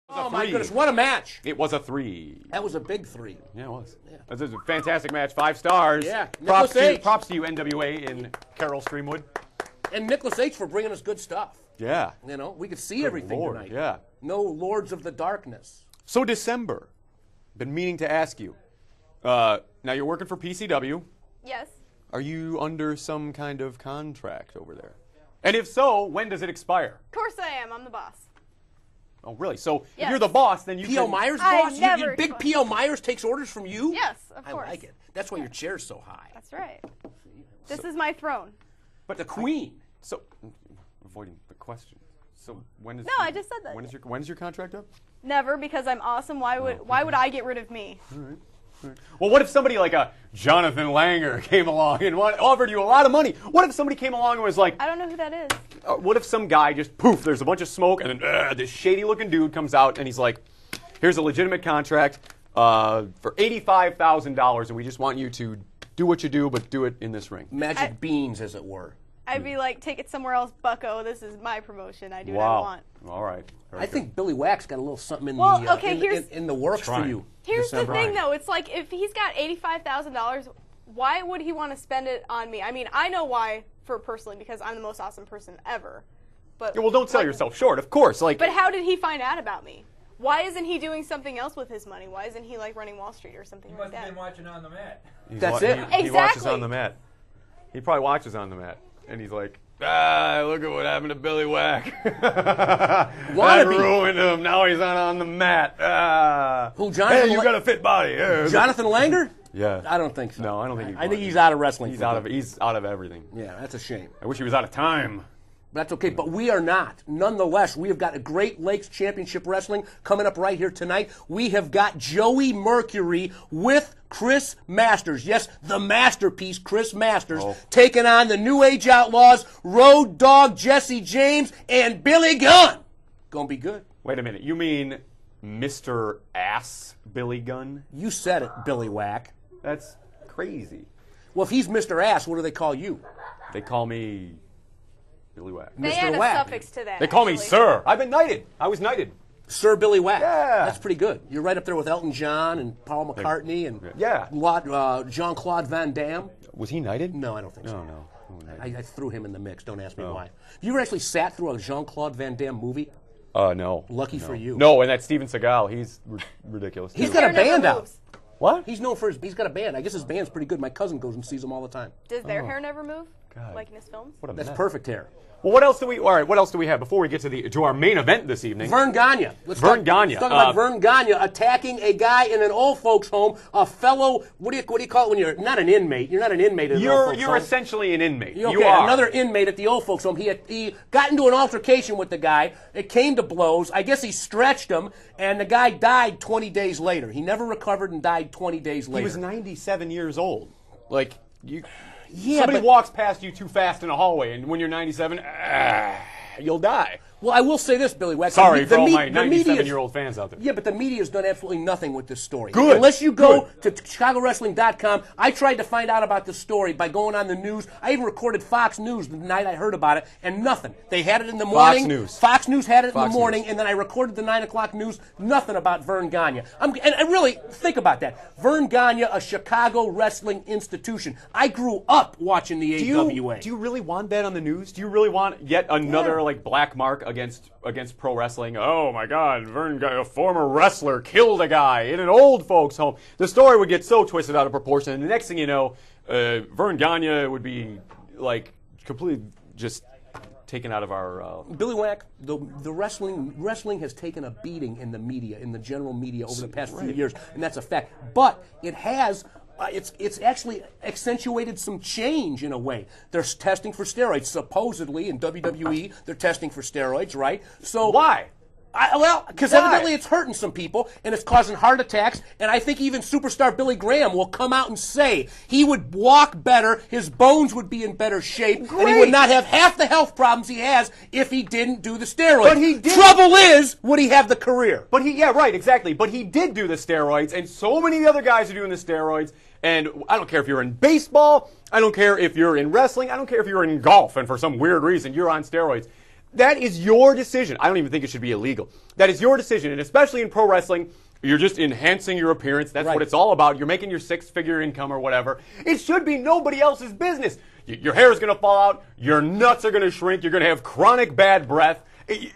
Oh, my goodness. What a match. It was a 3. That was a big 3. Yeah, it was. Yeah. It was a fantastic match. 5 stars. Yeah. Props to you, NWA in Carroll Streamwood. And Nicholas H. for bringing us good stuff. Yeah. You know, we could see everything Lord, tonight. yeah. No Lords of the Darkness. So December. Been meaning to ask you. Now you're working for PCW. Yes. Are you under some kind of contract over there? And if so, when does it expire? Of course I am. I'm the boss. Oh, really? So if Yes. you're the boss, then you P.O. can... Myers' I boss? never Big P.O. Myers takes orders from you? Yes, of course. I like it. That's why your chair's so high. That's right. This is my throne. But the Queen. So, avoiding the question. So when is... No, I just said that. When is your contract up? Never, because I'm awesome. Why would I get rid of me? All right. Well, what if somebody like a Jonathan Langer came along and offered you a lot of money? What if somebody came along and was like... I don't know who that is. What if some guy just, poof, there's a bunch of smoke, and then this shady-looking dude comes out, and he's like, here's a legitimate contract for $85,000, and we just want you to do what you do, but do it in this ring. Magic beans, as it were. I'd be like, take it somewhere else, bucko. This is my promotion. I do what I want. All right. Very I good. think Billy Whack's got a little something in Well, the okay, in the works for you. Here's the December. thing, though. It's like, if he's got $85,000, why would he want to spend it on me? I mean, I know why, personally, because I'm the most awesome person ever. But Yeah, well, don't sell yourself short, of course. Like, But how did he find out about me? Why isn't he doing something else with his money? Why isn't he, like, running Wall Street or something You like must have that? been watching on the mat. That's it. He watches Exactly. on the mat. He probably watches on the mat, and he's like, look at what happened to Billy Whack. I Wannabe. ruined him. Now he's on the mat. Who, Jonathan Hey, you got a fit body. Yeah. Jonathan Langer? Yeah. I don't think so. No, I don't think I think he's out of wrestling. He's for out of good. he's out of everything. Yeah, that's a shame. I wish he was out of time. That's okay, but we are not. Nonetheless, we have got a Great Lakes Championship Wrestling coming up right here tonight. We have got Joey Mercury with Chris Masters. Yes, the masterpiece, Chris Masters, taking on the New Age Outlaws, Road Dogg, Jessie James, and Billy Gunn. Gonna be good. Wait a minute. You mean Mr. Ass Billy Gunn? You said it, Billy Whack. That's crazy. Well, if he's Mr. Ass, what do they call you? They call me Billy Whack. They Mr. add a Whack. suffix to that. They call me actually. Sir. I've been knighted. I was knighted. Sir Billy Whack. Yeah. That's pretty good. You're right up there with Elton John and Paul McCartney and Yeah. Jean-Claude Van Damme. Was he knighted? No, I don't think so. No. I threw him in the mix. Don't ask me why. You ever actually sat through a Jean-Claude Van Damme movie? No. Lucky for you. No, and that's Steven Seagal. He's ridiculous. He's too. got a Hair never band out. moves. What? He's known for he's got a band. I guess his band's pretty good. My cousin goes and sees him all the time. Does their hair never move? God. Like in his films? What a That's mess. perfect hair. Well, what else do we? All right, what else do we have before we get to our main event this evening? Vern Gagne. Vern Gagne. Let's talk about Vern Gagne attacking a guy in an old folks' home, a fellow. What do you call it when you're not an inmate? You're not an inmate in an old folks' You're home. essentially an inmate. Okay, You are another inmate at the old folks' home. He got into an altercation with the guy. It came to blows. I guess he stretched him, and the guy died 20 days later. He never recovered and died 20 days later. He was 97 years old. Like you. Yeah, somebody but- walks past you too fast in a hallway, and when you're 97, you'll die. Well, I will say this, Billy Whack. Sorry for all my the media's- 97-year-old fans out there. Yeah, but the media's done absolutely nothing with this story. Good. Unless you go to ChicagoWrestling.com. I tried to find out about this story by going on the news. I even recorded Fox News the night I heard about it, and nothing. They had it in the morning. News. Fox News had it in Fox the morning, News. and then I recorded the 9 o'clock news. Nothing about Vern Gagne. And I really think about that. Vern Gagne, a Chicago wrestling institution. I grew up watching the AWA. Do you really want that on the news? Do you really want yet another like black mark against pro wrestling? Oh my God, Vern Gagne, a former wrestler, killed a guy in an old folks' home. The story would get so twisted out of proportion, and the next thing you know, Vern Gagne would be like completely just taken out of our. Billy Whack, the wrestling has taken a beating in the media, in the general media over the past few years, and that's a fact. But it has. It's actually accentuated some change in a way. They're testing for steroids. Supposedly in WWE, they're testing for steroids, right? So Why? Because Why? evidently it's hurting some people, and it's causing heart attacks, and I think even superstar Billy Graham will come out and say he would walk better, his bones would be in better shape, and he would Great. not have half the health problems he has if he didn't do the steroids. But he did. Trouble is, would he have the career? But exactly. But he did do the steroids, and so many other guys are doing the steroids. And I don't care if you're in baseball, I don't care if you're in wrestling, I don't care if you're in golf, and for some weird reason you're on steroids. That is your decision. I don't even think it should be illegal. That is your decision, and especially in pro wrestling, you're just enhancing your appearance. That's what it's all about. You're making your six-figure income or whatever. It should be nobody else's business. Your hair is going to fall out. Your nuts are going to shrink. You're going to have chronic bad breath.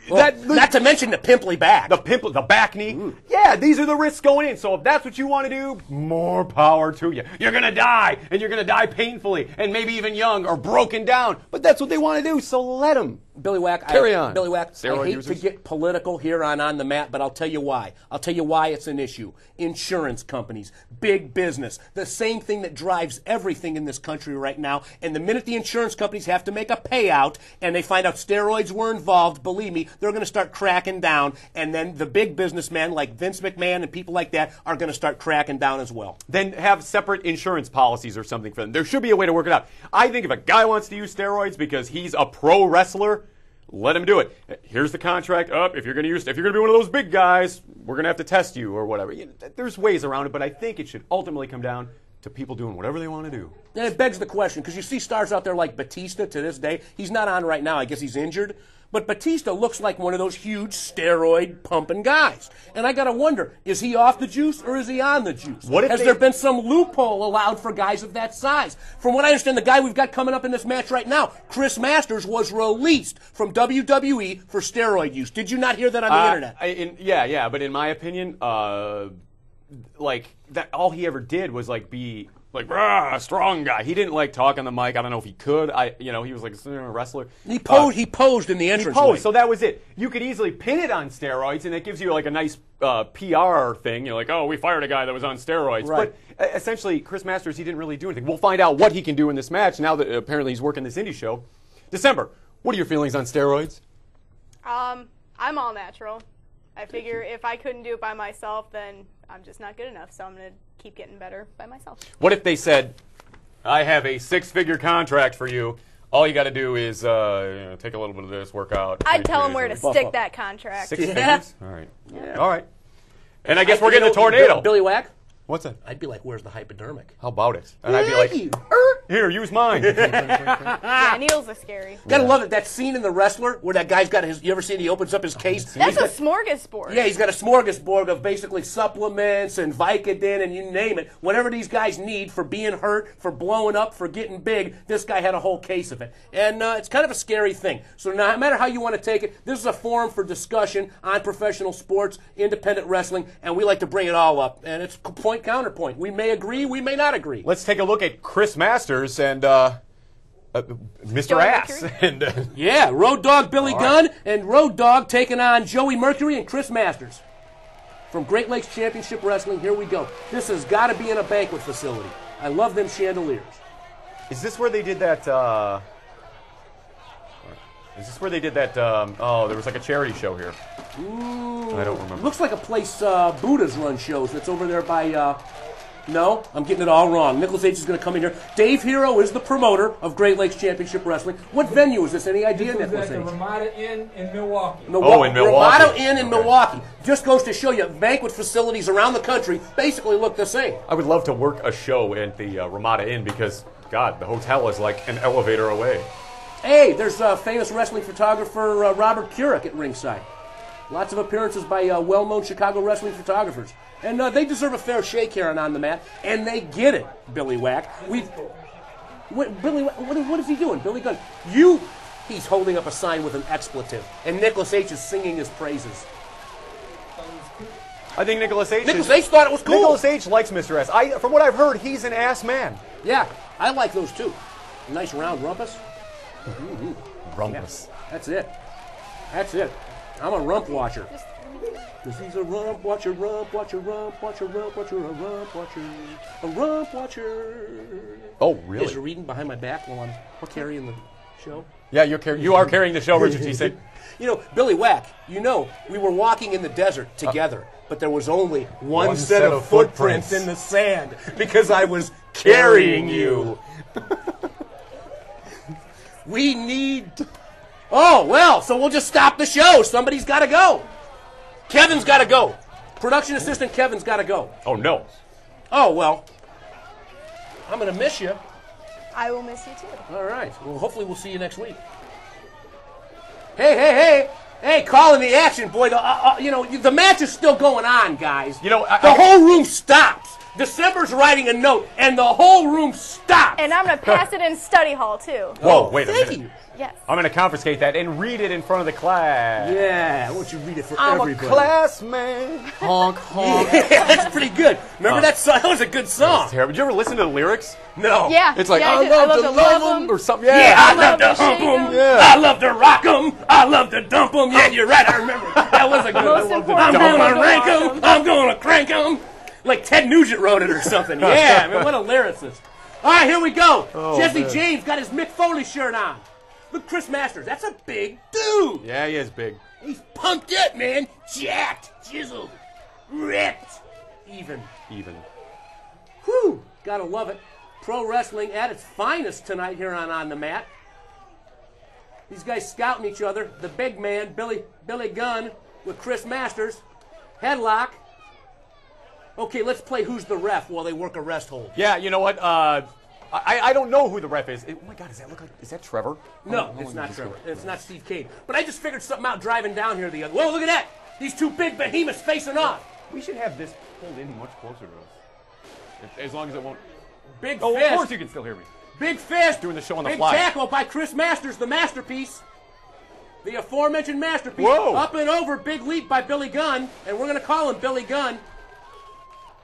Not to mention the pimply back. The back knee. Yeah, these are the risks going in. So if that's what you want to do, more power to you. You're going to die, and you're going to die painfully, and maybe even young or broken down. But that's what they want to do, so let them. Billy Whack, Carry on. Billy Whack, Steroid I hate users. to get political here on the mat, but I'll tell you why. I'll tell you why it's an issue. Insurance companies, big business, the same thing that drives everything in this country right now. And the minute the insurance companies have to make a payout and they find out steroids were involved, believe me, they're going to start cracking down. And then the big businessmen like Vince McMahon and people like that are going to start cracking down as well. Then have separate insurance policies or something for them. There should be a way to work it out. I think if a guy wants to use steroids because he's a pro wrestler, let him do it. Here's the contract up. If you're going to be one of those big guys, we're going to have to test you or whatever. There's ways around it, but I think it should ultimately come down to people doing whatever they want to do. And it begs the question, because you see stars out there like Batista to this day. He's not on right now. I guess he's injured. But Batista looks like one of those huge steroid-pumping guys. And I got to wonder, is he off the juice or is he on the juice? Has there been some loophole allowed for guys of that size? From what I understand, the guy we've got coming up in this match right now, Chris Masters, was released from WWE for steroid use. Did you not hear that on the internet? Yeah, but in my opinion, all he ever did was be a strong guy. He didn't talk on the mic. I don't know if he could. He was a wrestler. He posed in the entrance. He posed, so that was it. You could easily pin it on steroids, and it gives you a nice PR thing. You're like, oh, we fired a guy that was on steroids. Right. But essentially, Chris Masters, he didn't really do anything. We'll find out what he can do in this match now that apparently he's working this indie show. December, what are your feelings on steroids? I'm all natural. I figure if I couldn't do it by myself, then I'm just not good enough. So I'm going to keep getting better by myself. What if they said, I have a six-figure contract for you. All you got to do is take a little bit of this, work out. I'd tell them where to stick that contract. 6 figures? All right. Yeah. All right. And I guess we're getting a tornado. Billy Whack? What's that? I'd be like, where's the hypodermic? How about it? And I'd be like, here, use mine. Yeah, needles are scary. Gotta love it. That scene in The Wrestler where that guy's got his, you ever seen he opens up his case? That's a smorgasbord. Yeah, he's got a smorgasbord of basically supplements and Vicodin and you name it. Whatever these guys need for being hurt, for blowing up, for getting big, this guy had a whole case of it. And it's kind of a scary thing. So no matter how you want to take it, this is a forum for discussion on professional sports, independent wrestling, and we like to bring it all up. And it's point counterpoint. We may agree, we may not agree. Let's take a look at Chris Masters and Mr. Ass. And, yeah, Road Dogg Billy Gunn and Road Dogg taking on Joey Mercury and Chris Masters. From Great Lakes Championship Wrestling, here we go. This has got to be in a banquet facility. I love them chandeliers. Is this where they did that, oh, there was a charity show here. Ooh, I don't remember. Looks like a place Buddha's run shows that's over there by, no, I'm getting it all wrong. Nicholas H. is going to come in here. Dave Hero is the promoter of Great Lakes Championship Wrestling. What venue is this? Any idea, Nicholas H.? This is at the Ramada Inn in Milwaukee. In Milwaukee. Ramada Inn in Milwaukee. Just goes to show you, banquet facilities around the country basically look the same. I would love to work a show at the Ramada Inn because, God, the hotel is like an elevator away. Hey, there's famous wrestling photographer Robert Kurek at ringside. Lots of appearances by well-known Chicago wrestling photographers. And they deserve a fair shake here on the mat, and they get it, Billy Whack. Billy, what is he doing? Billy Gunn, he's holding up a sign with an expletive, and Nicholas H. is singing his praises. I think Nicholas H. thought it was cool. Nicholas H. likes Mr. S. From what I've heard, he's an ass man. Yeah, I like those too. A nice round rumpus. Rumpus. Yeah, that's it. I'm a rump watcher. Cause he's a rump watcher, rump watcher, rump watcher, rump watcher, a rump watcher, a rump watcher. Oh, really? Is you reading behind my back while I'm carrying the show? Yeah, you are carrying the show, Ritchard T. Billy. Billy Whack, we were walking in the desert together, but there was only one set of footprints in the sand because I was carrying you. We need... Oh, well, so we'll just stop the show. Somebody's got to go. Kevin's got to go. Production assistant Kevin's got to go. Oh, no. Oh, well, I'm going to miss you. I will miss you, too. All right. Well, hopefully we'll see you next week. Hey, calling the action, boy. The match is still going on, guys. You know, the whole room stops. December's writing a note, and the whole room stops. And I'm going to pass it in study hall, too. Whoa, wait a Thank minute. you. Yes. I'm going to confiscate that and read it in front of the class. Yeah, I want you to read it for I'm everybody. a class man. Honk, honk. Yeah, that's pretty good. Remember that song? That was a good song. Terrible. Did you ever listen to the lyrics? No. Yeah. It's like, yeah, I love to love love them, or something. Yeah, I love to love to hump shake 'em. 'em. Yeah. I love to rock 'em. I love to dump 'em. Yeah, you're right. I remember. That was a good Most one. important, I'm I love going to to rank rock 'em. I'm going to crank 'em. Like Ted Nugent wrote it or something. Yeah, man, what a lyricist. All right, here we go. Jessie James got his Mick Foley shirt on. Look, Chris Masters. That's a big dude. Yeah, he is big. He's pumped up, man. Jacked, chiseled, ripped, even. Whew, gotta love it. Pro wrestling at its finest tonight here on the mat. These guys scouting each other. The big man, Billy Gunn, with Chris Masters. Headlock. Okay, let's play Who's the Ref while they work a rest hold. Yeah, you know what? I don't know who the ref is. Oh my God, is that Trevor? No, it's not Trevor. It's not Steve Cade. But I just figured something out driving down here the other. Whoa, look at that! These two big behemoths facing off. We should have this pulled in much closer to us. As long as it won't. Big Oh, fist. of course you can still hear me. Big fist. Doing the show on the big fly. Big tackle by Chris Masters, the masterpiece. The aforementioned masterpiece. Whoa. Up and over, big leap by Billy Gunn. And we're going to call him Billy Gunn.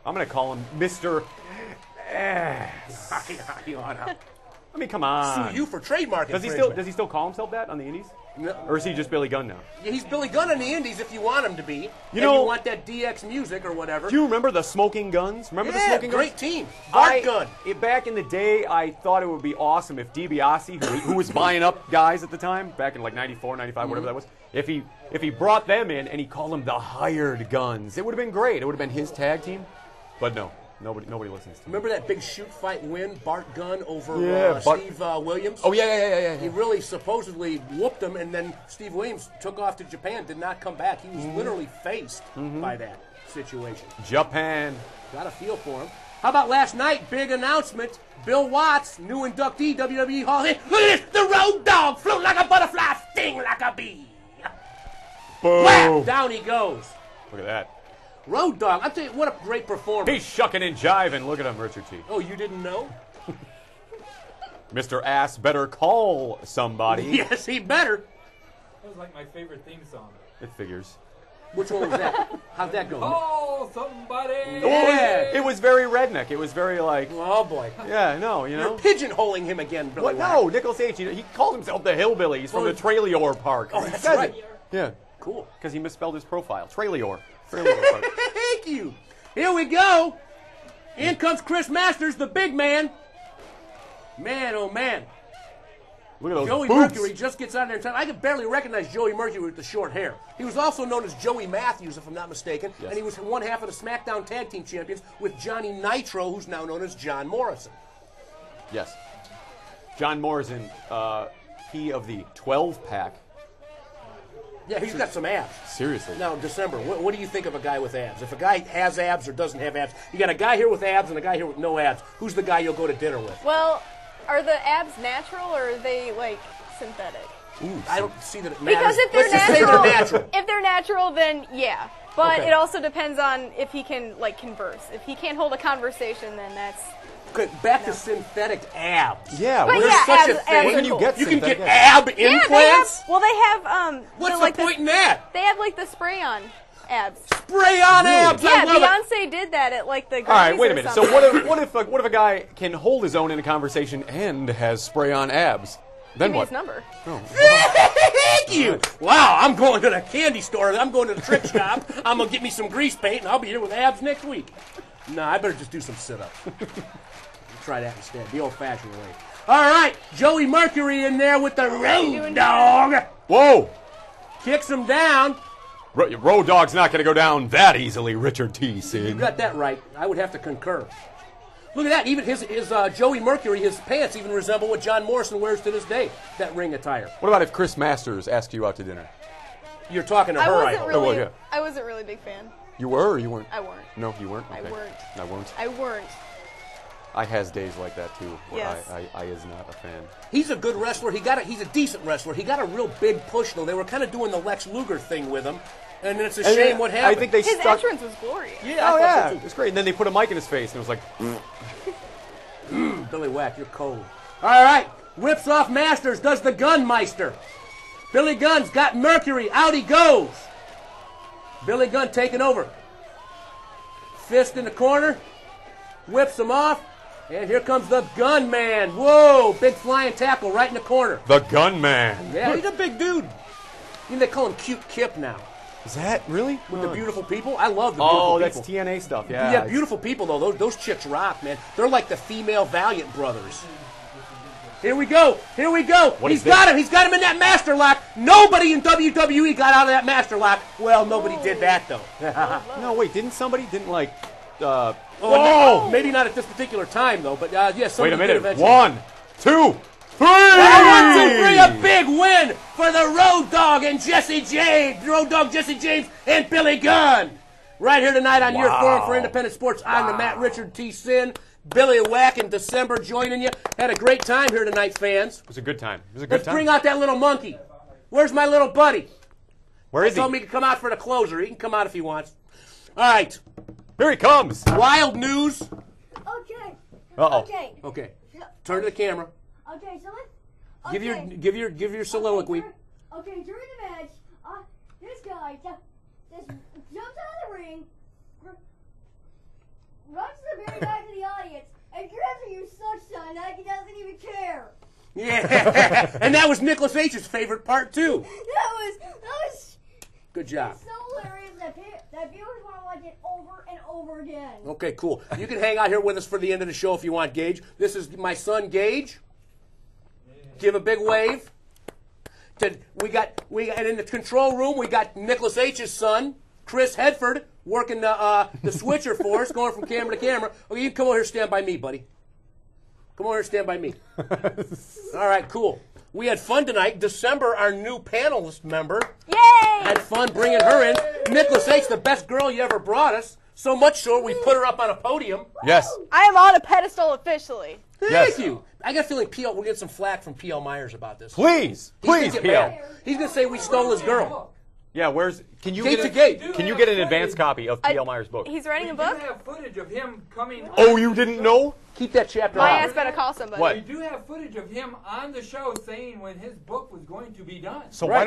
I'm going to call him Mr. Ass. I mean, come on. Sue you for trademark Does he still call himself that on the Indies? No. Or is he just Billy Gunn now? Yeah, he's Billy Gunn on the Indies if you want him to be. You know, you want that DX music or whatever. Do you remember the Smoking Guns? Remember the Smoking Guns? Great team. Bart Gunn. Back in the day, I thought it would be awesome if DiBiase, who was buying up guys at the time, back in like 94, 95, whatever that was, if he brought them in and he called them the Hired Guns. It would have been great. It would have been his tag team. But no. Nobody listens to him. Remember that big shoot fight win, Bart Gunn over Steve Williams? Oh, yeah. He really supposedly whooped him, and then Steve Williams took off to Japan, did not come back. He was literally faced by that situation. Japan. Got a feel for him. How about last night? Big announcement. Bill Watts, new inductee, WWE Hall of Fame. Look at this. The Road Dogg. Float like a butterfly, sting like a bee. Boom. Whap! Down he goes. Look at that. Road Dogg. I'll tell you, what a great performer. He's shucking and jiving. Look at him, Ritchard T. Oh, you didn't know? Mr. Ass better call somebody. Yes, he better. That was like my favorite theme song. It figures. Which one was that? How'd that go? Oh, somebody! Yeah. It was very redneck. It was very like, Oh, boy. yeah, no, you know. You're pigeonholing him again, Billy What? Whack. No, Nicholas H. He called himself the Hillbilly. He's from the Trailior Park. Oh, He that's says right. it. Yeah, Cool. because he misspelled his profile. Trailior. Park. Thank you. Here we go. In comes Chris Masters, the big man. Man, oh, man. Look at those Joey boots. Mercury just gets out there in time. I could barely recognize Joey Mercury with the short hair. He was also known as Joey Matthews, if I'm not mistaken, Yes. and he was one half of the SmackDown Tag Team Champions with Johnny Nitro, who's now known as John Morrison. Yes. John Morrison, he of the 12-pack. Yeah, he's got some abs. Seriously. Now, December, what do you think of a guy with abs? If a guy has abs or doesn't have abs, you got a guy here with abs and a guy here with no abs. Who's the guy you'll go to dinner with? Well, are the abs natural or are they like synthetic? I don't see that it matters. Because if they're Let's just say natural, they're natural. if they're natural, then yeah. But Okay. it also depends on if he can like converse. If he can't hold a conversation, then that's. Okay, back to synthetic abs. Yeah. But There's yeah, such a abs, thing. abs Where are can you cool. get You can get synthetic ab Yeah, they have. implants? Well, they have. What's like the point in that? They have like the spray-on abs. Spray on abs. Yeah, I love it. Beyonce did that at like the. All right, Grammys wait a or minute. So something. what if a guy can hold his own in a conversation and has spray-on abs? Then Give me what? his number. Thank you. Wow, I'm going to the candy store. I'm going to the trick shop. I'm going to get me some grease paint, and I'll be here with abs next week. No, I better just do some sit-ups. Try that instead, the old-fashioned way. All right, Joey Mercury in there with the Road Dogg. Whoa! Kicks him down. Road Dogg's not going to go down that easily, Ritchard T. Sid. You got that right. I would have to concur. Look at that. Even his Joey Mercury, his pants even resemble what John Morrison wears to this day, that ring attire. What about if Chris Masters asked you out to dinner? You're talking to I her, I wasn't hope. really. well, yeah. I wasn't really a big fan. You were or you weren't? I weren't. No, you weren't? I Okay. weren't. I weren't. I weren't. I has days like that too. Where Yes. I is not a fan. He's a good wrestler. He's a decent wrestler. He got a real big push though. They were kind of doing the Lex Luger thing with him, and it's a shame what happened. I think they His stuck. entrance was glorious. Yeah, Oh I thought yeah, so it was great. And then they put a mic in his face, and it was like, too. Billy Whack, you're cold. All right, whips off Masters. Does the Gunmeister? Billy Gunn's got Mercury. Out he goes. Billy Gunn taking over. Fist in the corner. Whips him off. And here comes the Gunman. Whoa, big flying tackle right in the corner. the Gunman. Yeah, he's a big dude. Even they call him Cute Kip now. Is that really? With the beautiful people. I love the beautiful Oh, people. that's TNA stuff. Yeah. Yeah, beautiful people though. Those chicks rock, man. They're like the female Valiant brothers. Here we go. Here we go. He's got him. He's got him in that master lock. Nobody in WWE got out of that master lock. Well, nobody did that though. No, wait. Didn't like? Oh, maybe not at this particular time though. But yeah, Wait somebody a did minute. eventually. 1, 2, 3. And 1, 2, 3, a big win for the Road Dogg and Jessie James. Road Dogg, Jessie James, and Billy Gunn. Right here tonight on your forum for independent sports on the Matt Ritchard T. Sin. Billy Whack in December joining you. Had a great time here tonight, fans. It was a good time. It was a good Let's time. bring out that little monkey. Where's my little buddy? Where is he? Told me to come out for the closer. He can come out if he wants. All right. Here he comes. Wild news. Okay. Uh-oh. Okay. Okay. Turn to the camera. Okay, so let's. Give your soliloquy. Okay, during the match, this guy just jumps out of the ring, runs to the very back of the audience, and grabs at your son like he doesn't even care. Yeah. And that was Nicholas H's favorite part too. That was Good job. so hilarious that viewers want to watch it over and over again. Okay, cool. You can hang out here with us for the end of the show if you want, Gage. This is my son, Gage. Give a big wave. We got, and in the control room, we got Nicholas H's son, Chris Hedford, working the switcher for us, going from camera to camera. Okay, you can come over here and stand by me, buddy. Come over here and stand by me. All right, cool. We had fun tonight. December, our new panelist member. Yay! Had fun bringing her in. Nicholas H., the best girl you ever brought us. So much so, we put her up on a podium. Yes. I am on a pedestal officially. Thank Yes. you. I got a feeling we'll get some flack from P.L. Myers about this. Please, He's gonna please, get PL. mad. He's going to say we stole his girl. Yeah, where's? Can you Gate get to gate. Can you get an advance copy of PL Myers' book? He's writing a We book. do have footage of him coming. Oh, you didn't know? Keep that chapter My out. ass better call somebody. What? We do have footage of him on the show saying when his book was going to be done. So Right. why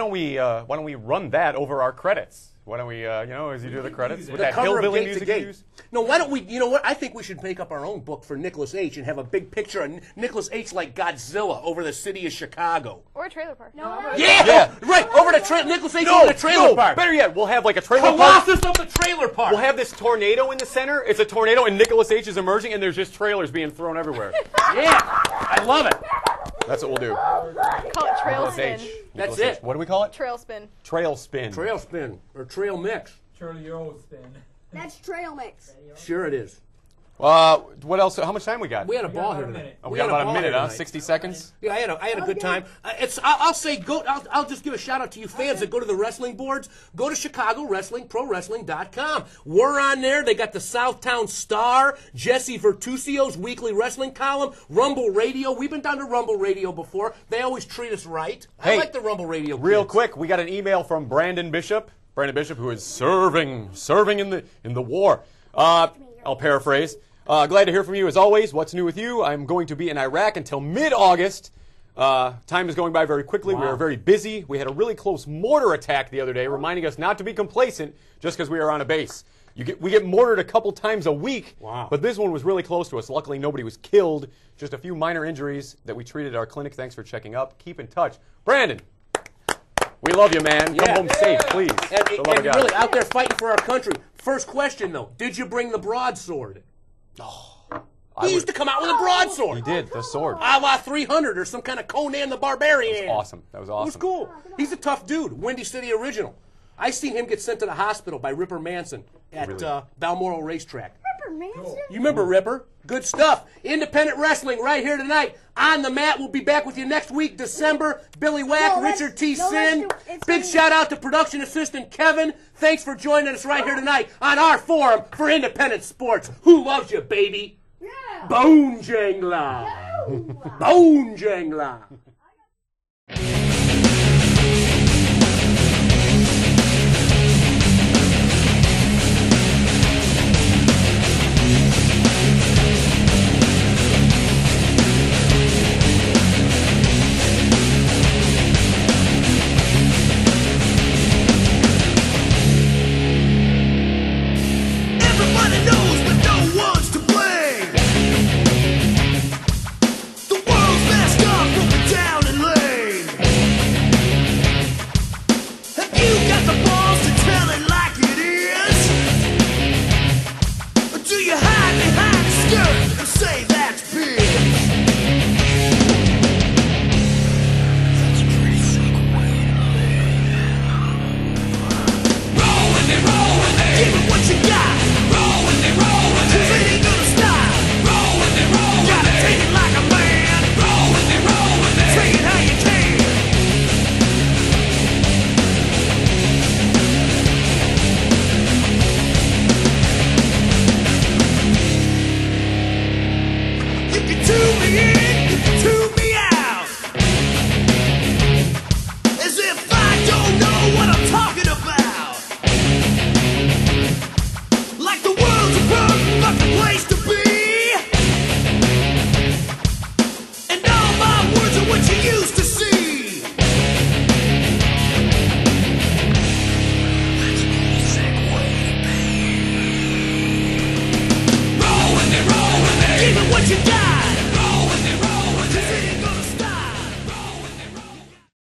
don't we run that over our credits? Why don't we as you do the credits with The that cover of hillbilly Gate to music you Gate. use? No, why don't we, you know what? I think we should make up our own book for Nicholas H. and have a big picture of Nicholas H. like Godzilla over the city of Chicago. Or a trailer park. Yeah! Right, over the Nicholas H. over the trailer park. Better yet, we'll have like a trailer park. Colossus of the trailer park. We'll have this tornado in the center. It's a tornado, and Nicholas H is emerging, and there's just trailers being thrown everywhere. Yeah, I love it. That's what we'll do. Call it trail Nicholas spin. H. That's Nicholas H. it. What do we call it? Trail spin. Trail spin. Trail spin or trail mix. Charlie Olston. That's trail mix. Sure it is. What else? How much time we got? We had a ball about here a tonight. minute. we got had about a ball minute, here huh? tonight. 60 seconds. Yeah, I had a good time. I'll say go. I'll just give a shout out to you fans that go to the wrestling boards. Go to ChicagoWrestlingProWrestling.com. We're on there. They got the Southtown Star, Jesse Vertusio's weekly wrestling column, Rumble Radio. We've been down to Rumble Radio before. They always treat us right. I Hey, like the Rumble Radio. Real kids. quick, we got an email from Brandon Bishop. Brandon Bishop, who is serving in the war. I'll paraphrase. Glad to hear from you as always. What's new with you? I'm going to be in Iraq until mid-August. Time is going by very quickly. We are very busy. We had a really close mortar attack the other day, reminding us not to be complacent just because we are on a base. We get mortared a couple times a week, but this one was really close to us. Luckily, nobody was killed. Just a few minor injuries that we treated at our clinic. Thanks for checking up. Keep in touch. Brandon, we love you, man. Yeah. Come home safe, please. And, For the love of God. really out there fighting for our country. First question though: did you bring the broadsword? He used to come out with a broadsword. He did, the sword. A la 300 or some kind of Conan the Barbarian. Awesome. That was awesome. It was cool. He's a tough dude. Windy City original. I seen him get sent to the hospital by Ripper Manson at Balmoral Racetrack. Ripper Manson? You remember Ripper? Good stuff. Independent wrestling right here tonight on the mat. We'll be back with you next week, December. Billy Whack, No, Ritchard T. no, Sin. it's Big shout out to production assistant Kevin. Thanks for joining us right here tonight on our forum for independent sports. Who loves you, baby? Yeah. Bone Jangler. No. Bone Jangler.